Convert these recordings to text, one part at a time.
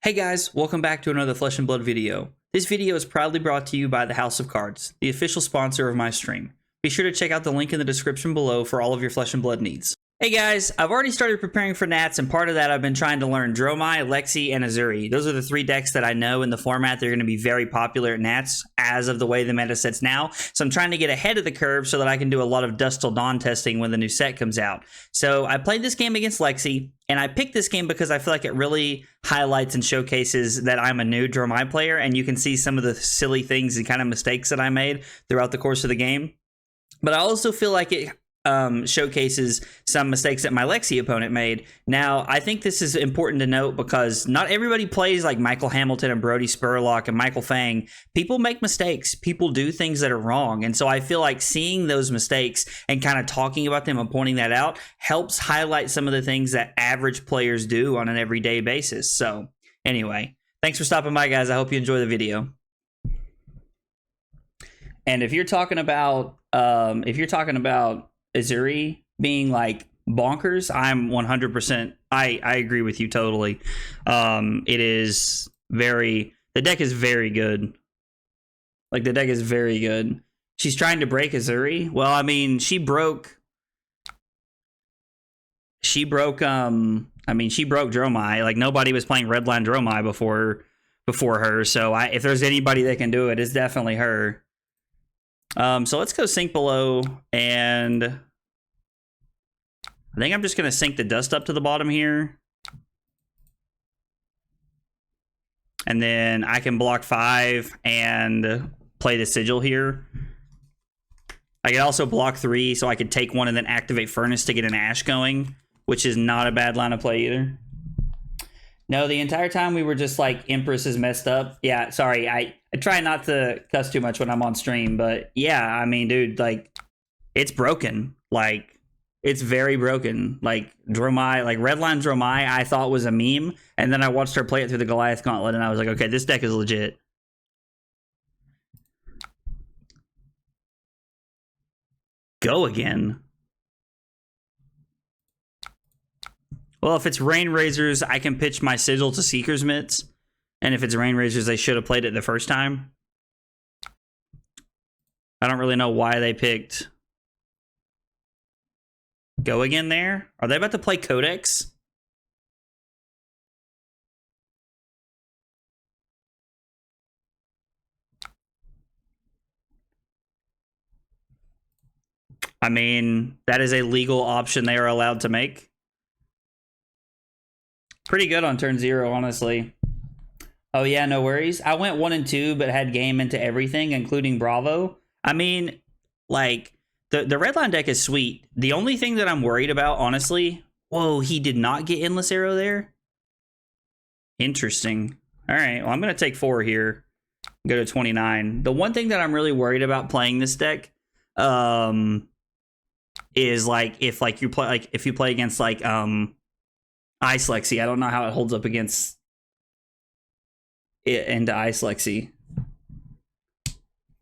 Hey guys, welcome back to another Flesh and Blood video. This video is proudly brought to you by the House of Cards, the official sponsor of my stream. Be sure to check out the link in the description below for all of your Flesh and Blood needs. Hey guys, I've already started preparing for Nats, and part of that I've been trying to learn Dromai, Lexi, and Azuri. Those are the three decks that I know in the format they're going to be very popular at Nats as of the way the meta sets now. So I'm trying to get ahead of the curve so that I can do a lot of Dusk Till Dawn testing when the new set comes out. So I played this game against Lexi, and I picked this game because I feel like it really highlights and showcases that I'm a new Dromai player, and you can see some of the silly things and kind of mistakes that I made throughout the course of the game. But I also feel like it showcases some mistakes that my Lexi opponent made. Now, I think this is important to note because not everybody plays like Michael Hamilton and Brody Spurlock and Michael Fang. People make mistakes. People do things that are wrong. And so I feel like seeing those mistakes and kind of talking about them and pointing that out helps highlight some of the things that average players do on an everyday basis. So anyway, thanks for stopping by, guys. I hope you enjoy the video. And if you're talking about Azuri being like bonkers, I'm 100%. I agree with you totally. The deck is very good. Like, the deck is very good. She's trying to break Azuri. Well, I mean, she broke Dromai. Like, nobody was playing Redline Dromai before her. So if there's anybody that can do it, it's definitely her. So let's go sink below, and I think I'm just going to sink the Dustup to the bottom here. And then I can block 5 and play the Sigil here. I could also block 3, so I could take 1 and then activate Furnace to get an Ash going, which is not a bad line of play either. No, the entire time we were just like, Empress is messed up. Yeah, sorry, I try not to cuss too much when I'm on stream, but yeah, I mean, dude, like, it's broken. Like, it's very broken. Like, Dromai, like, Redline Dromai, I thought was a meme, and then I watched her play it through the Goliath Gauntlet, and I was like, okay, this deck is legit. Go again. Well, if it's Rain Razors, I can pitch my Sigil to Seeker's Mitts. And if it's Rain Razors, they should have played it the first time. I don't really know why they picked Go again there. Are they about to play Codex? I mean, that is a legal option they are allowed to make. Pretty good on turn 0, honestly. Oh yeah, no worries. I went 1 and 2, but had game into everything, including Bravo. I mean, like, the Redline deck is sweet. The only thing that I'm worried about, honestly... Whoa, he did not get Endless Arrow there? Interesting. Alright, well, I'm going to take 4 here. Go to 29. The one thing that I'm really worried about playing this deck... is, like, if you play against, like, Ice Lexi. I don't know how it holds up against it into Ice Lexi.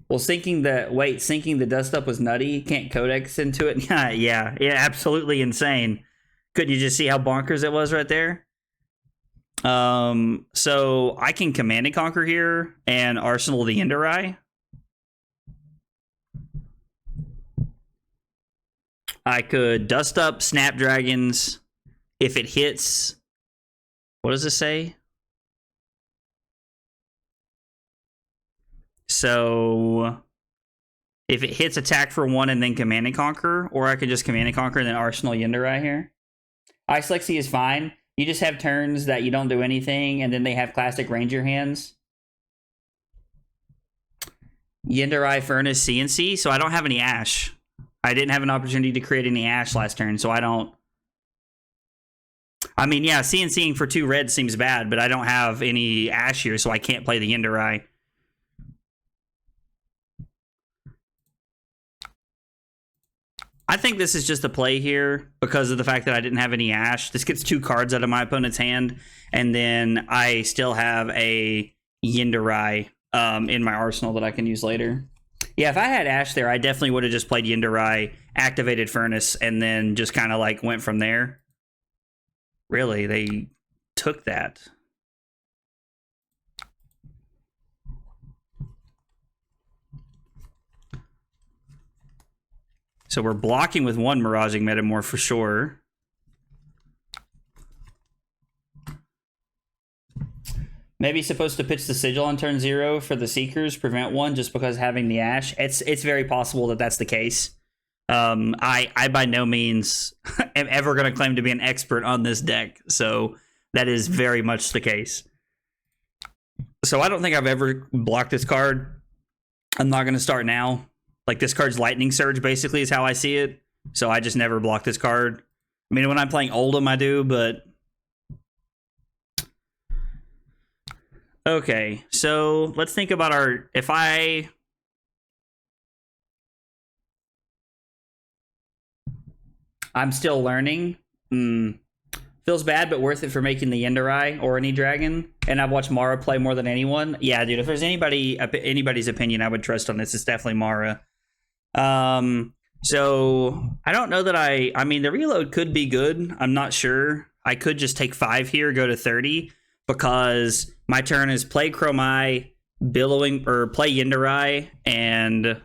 Well, sinking the Dustup was nutty. Can't Codex into it. yeah, absolutely insane. Couldn't you just see how bonkers it was right there? So I can Command and Conquer here and Arsenal the Yendurai. I could Dustup, Snapdragons. If it hits, what does it say? So if it hits, attack for 1 and then Command and Conquer, or I could just Command and Conquer and then Arsenal Yendurai here. Ice Lexi is fine. You just have turns that you don't do anything, and then they have classic Ranger hands. Yendurai, Furnace, CNC, so I don't have any Ash. I didn't have an opportunity to create any Ash last turn, so I don't... I mean, yeah, CNCing for 2 red seems bad, but I don't have any Ash here, so I can't play the Yendurai. I think this is just a play here because of the fact that I didn't have any Ash. This gets 2 cards out of my opponent's hand, and then I still have a Yendurai in my arsenal that I can use later. Yeah, if I had Ash there, I definitely would have just played Yendurai, activated Furnace, and then just kind of like went from there. Really, they took that. So we're blocking with one Miraging Metamorph for sure. Maybe supposed to pitch the Sigil on turn 0 for the Seekers, prevent one just because having the Ash. It's very possible that that's the case. I by no means am ever going to claim to be an expert on this deck, so that is very much the case. So I don't think I've ever blocked this card. I'm not going to start now. Like, this card's Lightning Surge, basically, is how I see it. So I just never block this card. I mean, when I'm playing Oldhim, I do, but... Okay, so let's think about our... If I'm still learning. Feels bad, but worth it for making the Yendurai or any dragon. And I've watched Mara play more than anyone. Yeah, dude, if there's anybody's opinion I would trust on this, it's definitely Mara. So I don't know that I mean, the reload could be good. I'm not sure. I could just take 5 here, go to 30, because my turn is play Cromai, Billowing, or play Yendurai, and...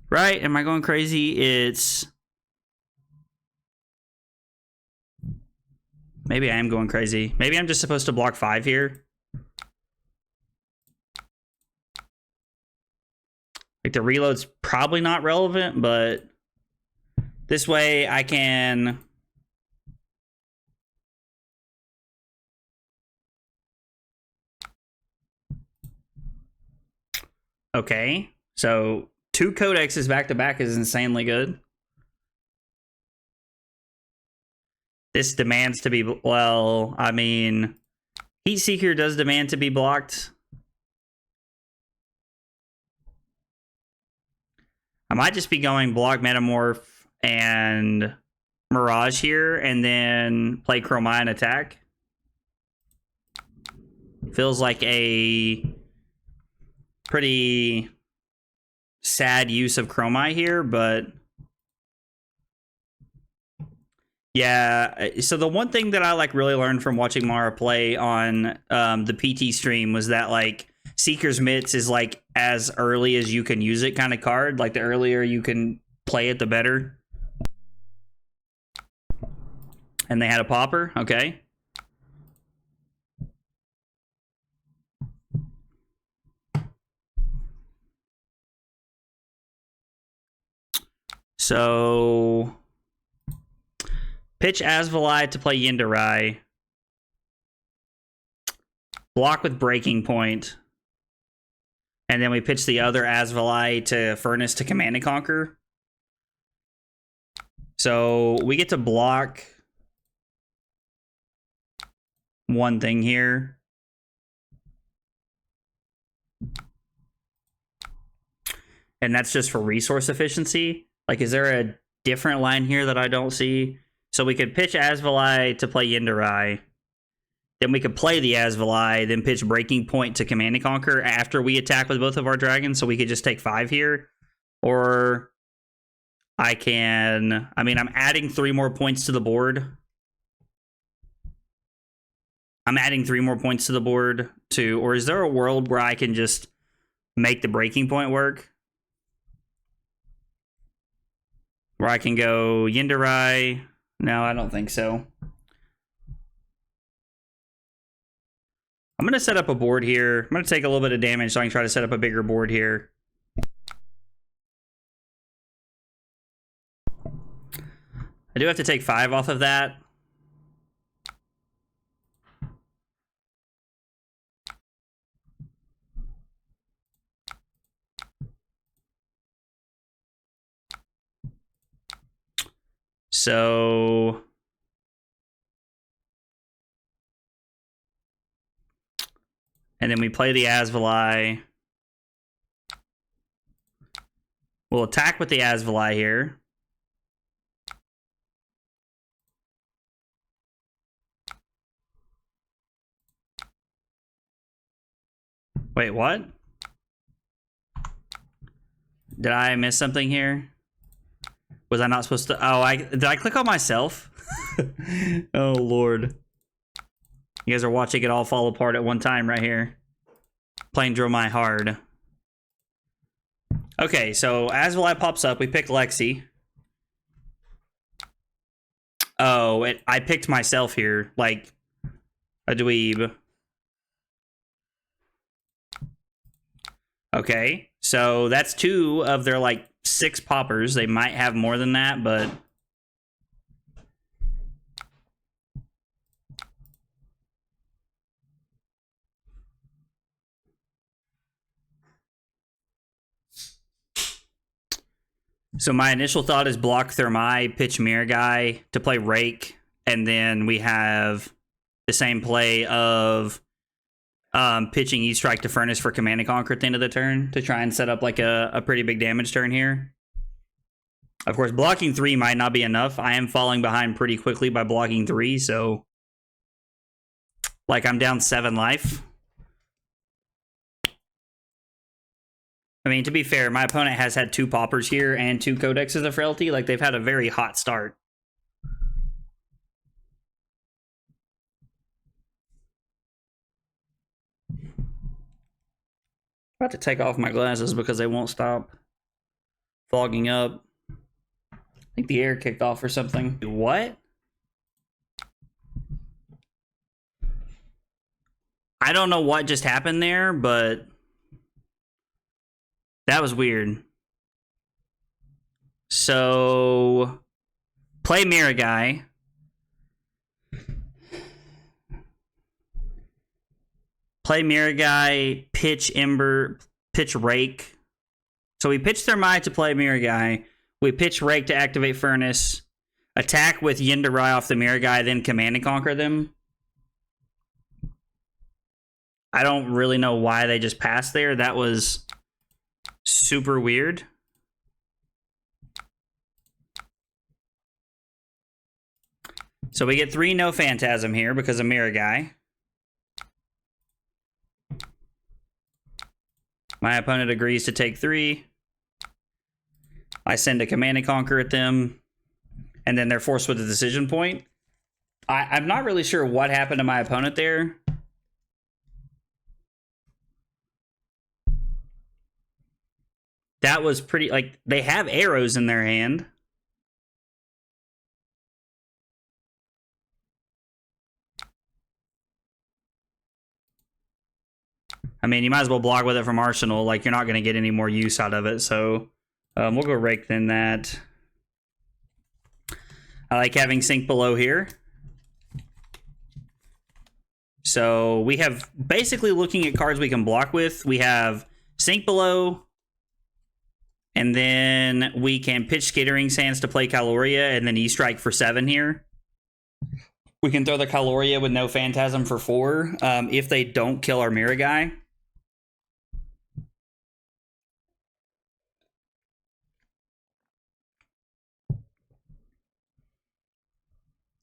Right? Am I going crazy? It's... Maybe I am going crazy. Maybe I'm just supposed to block 5 here. Like, the reload's probably not relevant, but this way I can... Okay, so 2 codexes back-to-back is insanely good. This demands to be... Well, I mean... Heatseeker does demand to be blocked. I might just be going block Metamorph and Mirage here, and then play Cromai and attack. Feels like a pretty sad use of Cromai here, but... Yeah, so the one thing that I like really learned from watching Mara play on the PT stream was that, like, Seeker's Mitts is like as early as you can use it kind of card. Like, the earlier you can play it, the better. And they had a popper, okay. So... Pitch Azvolai to play Yendurai. Block with Breaking Point. And then we pitch the other Azvolai to Furnace to Command and Conquer. So we get to block one thing here. And that's just for resource efficiency. Like, is there a different line here that I don't see? So we could pitch Azvolai to play Yendurai. Then we could play the Azvolai, then pitch Breaking Point to Command and Conquer after we attack with both of our dragons, so we could just take 5 here. Or I can... I mean, I'm adding 3 more points to the board. I'm adding 3 more points to the board, too. Or is there a world where I can just make the Breaking Point work? Where I can go Yendurai... No, I don't think so. I'm going to set up a board here. I'm going to take a little bit of damage so I can try to set up a bigger board here. I do have to take 5 off of that. So... And then we play the Azvolai. We'll attack with the Azvolai here. Wait, what? Did I miss something here? Was I not supposed to... Oh, did I click on myself? Oh, Lord. You guys are watching it all fall apart at one time right here. Playing Dromai hard. Okay, so Azvolai pops up. We pick Lexi. Oh, I picked myself here, like a dweeb. Okay, so that's 2 of their, like, 6 poppers. They might have more than that, but... So my initial thought is block Themai, pitch Miragai to play Rake, and then we have the same play of pitching E-Strike to Furnace for Command and Conquer at the end of the turn to try and set up like a pretty big damage turn here. Of course, blocking 3 might not be enough. I am falling behind pretty quickly by blocking 3, so like I'm down 7 life. I mean, to be fair, my opponent has had 2 poppers here and 2 codexes of frailty. Like, they've had a very hot start. About to take off my glasses because they won't stop fogging up. I think the air kicked off or something. What? I don't know what just happened there, but that was weird. So, play Miragai. Play Miragai, pitch Ember, pitch Rake. So we pitch Themai to play Miragai. We pitch Rake to activate Furnace. Attack with Yendurai off the Miragai, then Command and Conquer them. I don't really know why they just passed there. That was super weird. So we get 3 no Phantasm here because of Miragai. My opponent agrees to take 3. I send a Command and Conquer at them, and then they're forced with a decision point. I'm not really sure what happened to my opponent there. That was pretty, like, they have arrows in their hand. I mean, you might as well block with it from Arsenal. Like, you're not going to get any more use out of it. So, we'll go Rake than that. I like having Sink Below here. So, we have, basically looking at cards we can block with, we have Sink Below, and then we can pitch Skittering Sands to play Kyloria, and then E-Strike for 7 here. We can throw the Kyloria with no Phantasm for 4, if they don't kill our Miragai.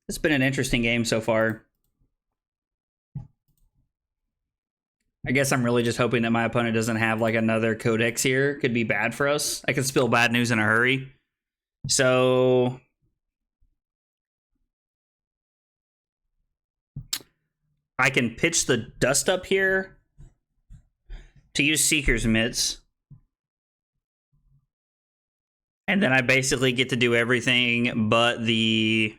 It's been an interesting game so far. I guess I'm really just hoping that my opponent doesn't have like another codex here. Could be bad for us. I could spill bad news in a hurry. So I can pitch the Dustup here to use Seeker's Mitts. And then I basically get to do everything but the...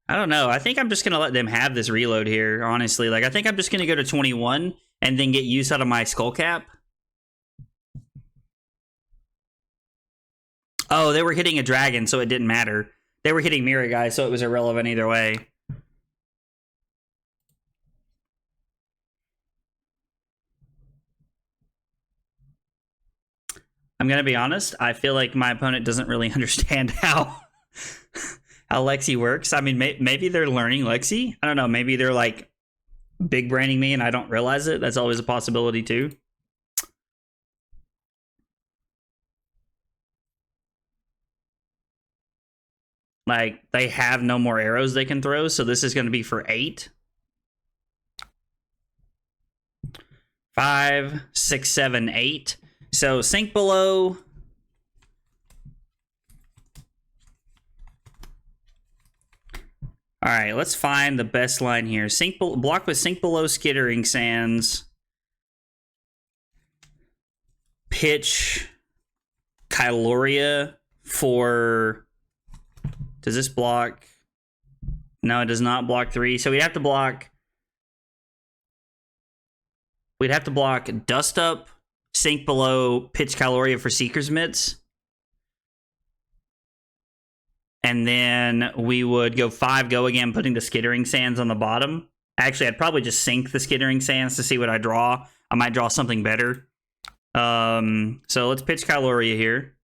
I don't know. I think I'm just going to let them have this reload here, honestly. Like, I think I'm just going to go to 21 and then get use out of my Skull Cap. Oh, they were hitting a dragon, so it didn't matter. They were hitting Miragai, so it was irrelevant either way. I'm going to be honest. I feel like my opponent doesn't really understand how Lexi works. I mean, maybe they're learning Lexi. I don't know. Maybe they're like big branding me and I don't realize it. That's always a possibility too. Like, they have no more arrows they can throw, so this is going to be for 8. 5, 6, 7, 8. So Sink Below. All right, let's find the best line here. Block with Sink Below, Skittering Sands. Pitch Kyloria for... Does this block? No, it does not block 3. So we'd have to block... We'd have to block Dustup, Sink Below, pitch Kyloria for Seeker's Mitts. And then we would go 5, go again, putting the Skittering Sands on the bottom. Actually, I'd probably just sink the Skittering Sands to see what I draw. I might draw something better. So let's pitch Kyloria here.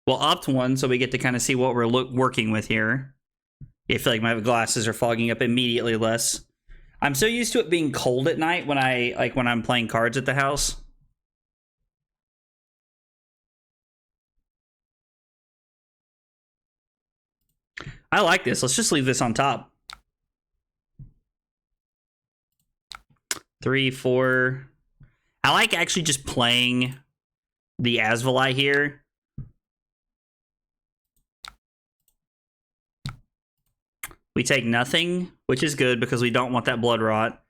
We'll opt 1 so we get to kind of see what we're working with here. I feel like my glasses are fogging up immediately less. I'm so used to it being cold at night when I'm playing cards at the house. I like this. Let's just leave this on top. 3, 4. I like actually just playing the Azvolai here. We take nothing, which is good because we don't want that blood rot.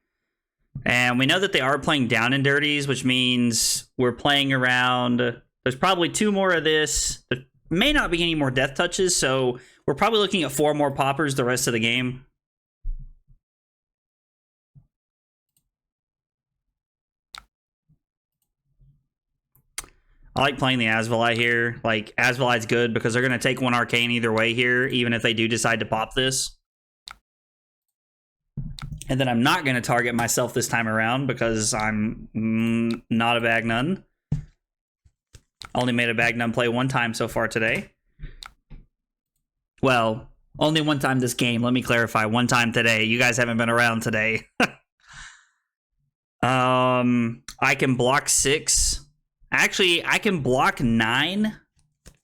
And we know that they are playing down and dirties, which means we're playing around. There's probably 2 more of this. There may not be any more death touches, so we're probably looking at 4 more poppers the rest of the game. I like playing the Azvolai here. Like, Azvolai's good because they're going to take 1 arcane either way here, even if they do decide to pop this. And then I'm not going to target myself this time around because I'm not a bag none. Only made a bag none play 1 time so far today. Well, only 1 time this game. Let me clarify. 1 time today. You guys haven't been around today. I can block 6. Actually, I can block 9.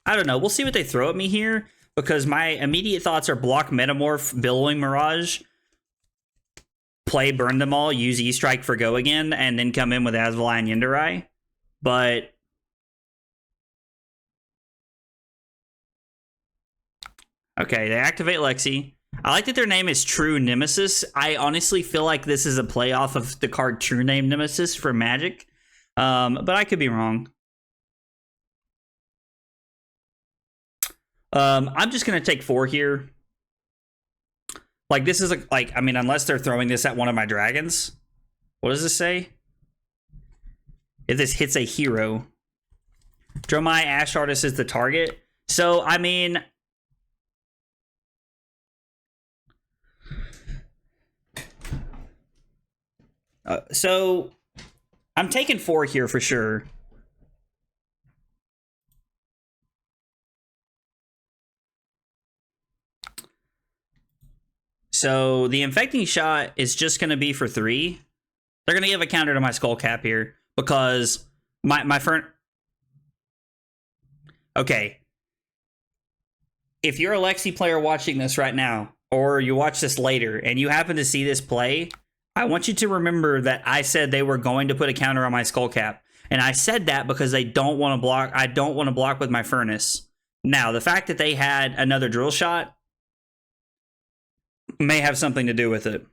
I don't know. We'll see what they throw at me here because my immediate thoughts are block Metamorph, Billowing Mirage, play Burn Them All, use E-Strike for Go Again, and then come in with Azvolai and Yendurai. But okay, they activate Lexi. I like that their name is True Nemesis. I honestly feel like this is a play off of the card True Name Nemesis for Magic. But I could be wrong. I'm just going to take 4 here. Like, this is like, I mean, unless they're throwing this at one of my dragons. What does this say? If this hits a hero. Dromai Ash Artist is the target. So, I mean... so, I'm taking 4 here for sure. So the Infecting Shot is just going to be for 3. They're going to give a counter to my Skull Cap here because my friend... Okay. If you're a Lexi player watching this right now, or you watch this later, and you happen to see this play, I want you to remember that I said they were going to put a counter on my Skull Cap. And I said that because they don't want to block. I don't want to block with my Furnace. Now, the fact that they had another Drill Shot may have something to do with it.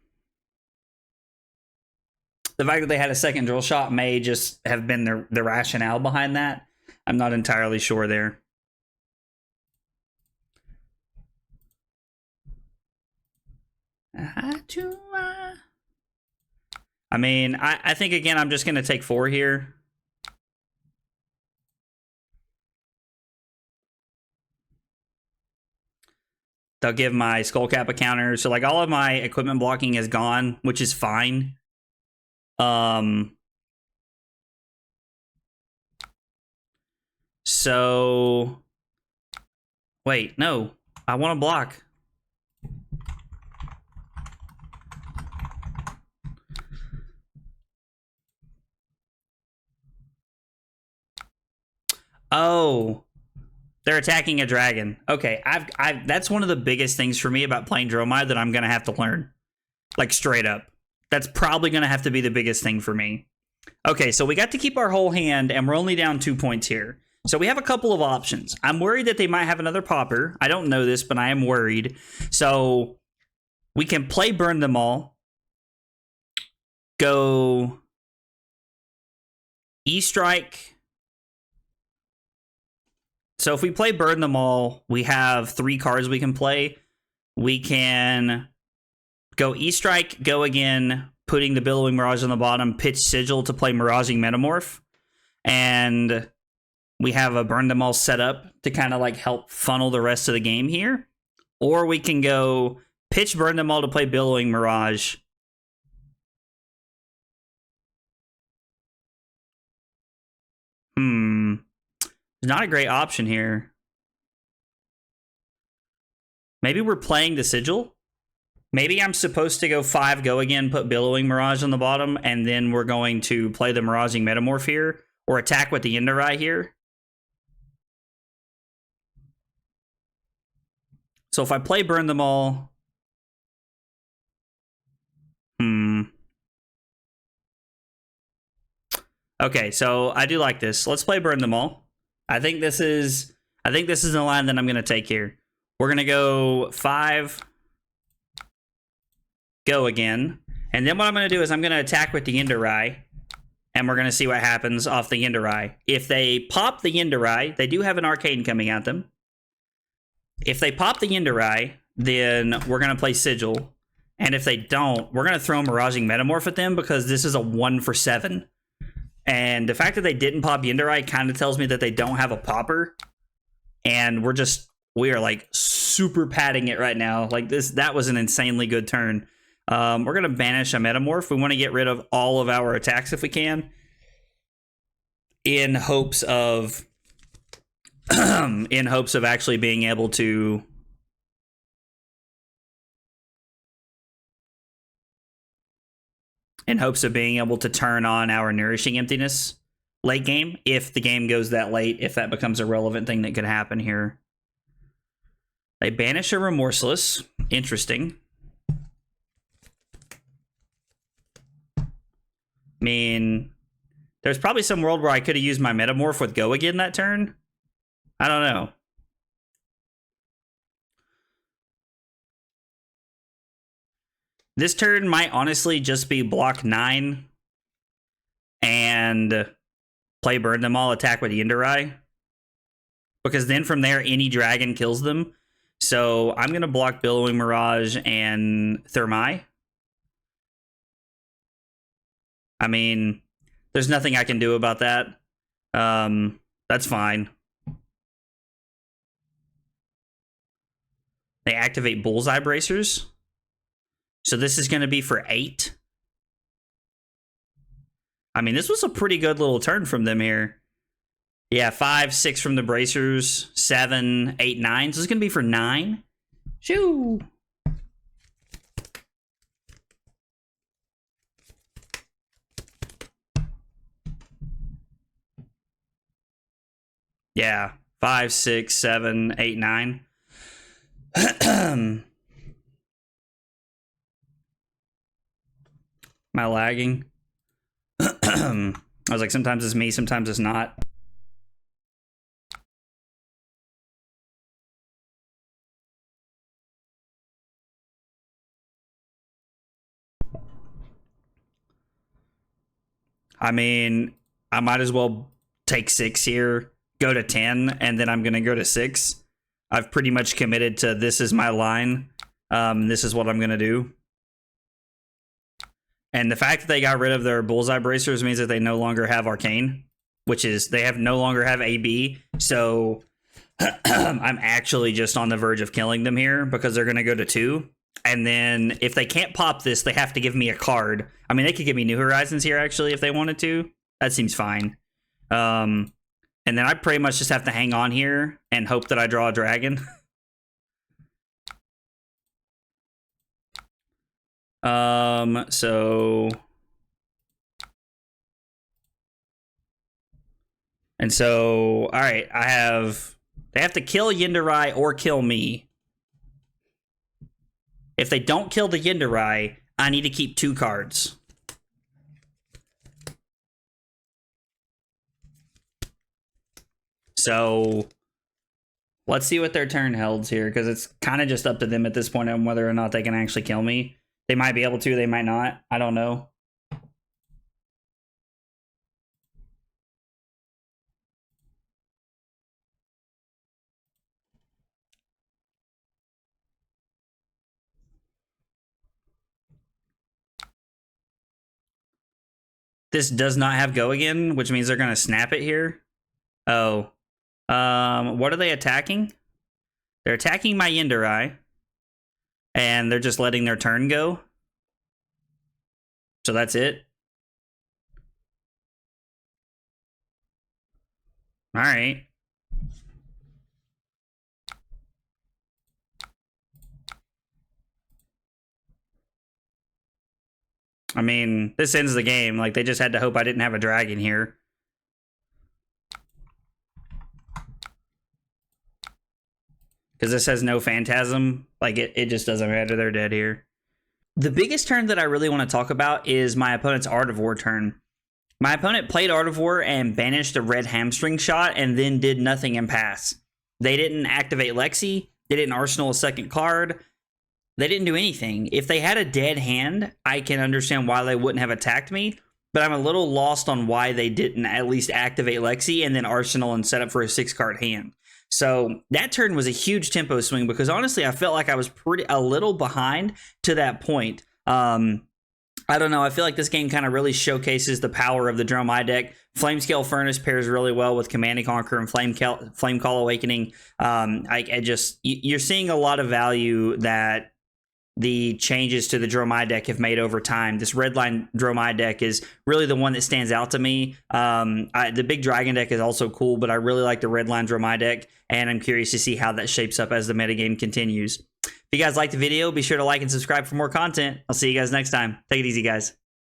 The fact that they had a second Drill Shot may just have been the rationale behind that. I'm not entirely sure there. I mean, I think, again, I'm just going to take 4 here. They'll give my Skull Cap a counter. So, like, all of my equipment blocking is gone, which is fine. So... Wait, no. I want to block. Oh, they're attacking a dragon. Okay, that's one of the biggest things for me about playing Dromai that I'm gonna have to learn. Like, straight up. That's probably gonna have to be the biggest thing for me. Okay, so we got to keep our whole hand, and we're only down 2 points here. So we have a couple of options. I'm worried that they might have another popper. I don't know this, but I am worried. So we can play Burn Them All. Go E-Strike. So if we play Burn Them All, we have 3 cards we can play. We can go E-Strike, go again, putting the Billowing Mirage on the bottom, pitch Sigil to play Miraging Metamorph. And we have a Burn Them All set up to kind of like help funnel the rest of the game here. Or we can go pitch Burn Them All to play Billowing Mirage. Not a great option here. Maybe we're playing the Sigil. Maybe I'm supposed to go 5, go again, put Billowing Mirage on the bottom, and then we're going to play the Miraging Metamorph here, or attack with the Yendurai here. So if I play Burn Them All... Okay, so I do like this. Let's play Burn Them All. I think this is the line that I'm going to take here. We're going to go 5, go again. And then what I'm going to do is I'm going to attack with the Yendurai, and we're going to see what happens off the Yendurai. If they pop the Yendurai, they do have an Arcane coming at them. If they pop the Yendurai, then we're going to play Sigil. And if they don't, we're going to throw Miraging Metamorph at them because this is a 1 for 7. And the fact that they didn't pop Yendurai kind of tells me that they don't have a popper. And we are like super padding it right now. Like that was an insanely good turn. We're going to banish a Metamorph. We want to get rid of all of our attacks if we can. In hopes of actually being able to turn on our Nourishing Emptiness late game, if the game goes that late, if that becomes a relevant thing that could happen here. They banish a Remorseless. Interesting. I mean, there's probably some world where I could have used my Metamorph with Go again that turn. I don't know. This turn might honestly just be block 9 and play Burn Them All, attack with Yendurai. Because then from there, any dragon kills them. So I'm going to block Billowing Mirage and Themai. I mean, there's nothing I can do about that. That's fine. They activate Bullseye Bracers. So this is going to be for 8. I mean, this was a pretty good little turn from them here. Yeah, 5, 6 from the Bracers, 7, 8, 9. So this is going to be for 9. Shoo! Yeah, 5, 6, 7, 8, 9. Am I lagging? I was like, sometimes it's me, sometimes it's not. I mean, I might as well take 6 here, go to 10, and then I'm going to go to 6. I've pretty much committed to this is my line. This is what I'm going to do. And the fact that they got rid of their Bullseye Bracers means that they no longer have Arcane, which is they no longer have AB. So I'm actually just on the verge of killing them here because they're going to go to 2. And then if they can't pop this, they have to give me a card. I mean, they could give me New Horizons here, actually, if they wanted to. That seems fine. And then I pretty much just have to hang on here and hope that I draw a dragon. All right, they have to kill Yendurai or kill me. If they don't kill the Yendurai, I need to keep 2 cards. So let's see what their turn holds here, because it's kind of just up to them at this point on whether or not they can actually kill me. They might be able to, they might not. I don't know. this does not have go again, which means they're going to snap it here. Oh. What are they attacking? They're attacking my Yendurai. And they're just letting their turn go. So that's it. All right. I mean, this ends the game. Like, they just had to hope I didn't have a dragon here. Because this has no Phantasm. Like, it just doesn't matter. They're dead here. The biggest turn that I really want to talk about is my opponent's Art of War turn. My opponent played Art of War and banished a red hamstring shot and then did nothing in pass. They didn't activate Lexi. They didn't arsenal a second card. They didn't do anything. If they had a dead hand, I can understand why they wouldn't have attacked me, but I'm a little lost on why they didn't at least activate Lexi and then arsenal and set up for a 6-card hand. So that turn was a huge tempo swing because honestly, I felt like I was a little behind to that point. I don't know. I feel like this game kind of really showcases the power of the Dromai deck. Flamescale Furnace pairs really well with Command and Conquer and Flamecall Awakening. You're seeing a lot of value that the changes to the Dromai deck have made over time. This Redline Dromai deck is really the one that stands out to me. The Big Dragon deck is also cool, but I really like the Redline Dromai deck, and I'm curious to see how that shapes up as the metagame continues. If you guys liked the video, be sure to like and subscribe for more content. I'll see you guys next time. Take it easy, guys.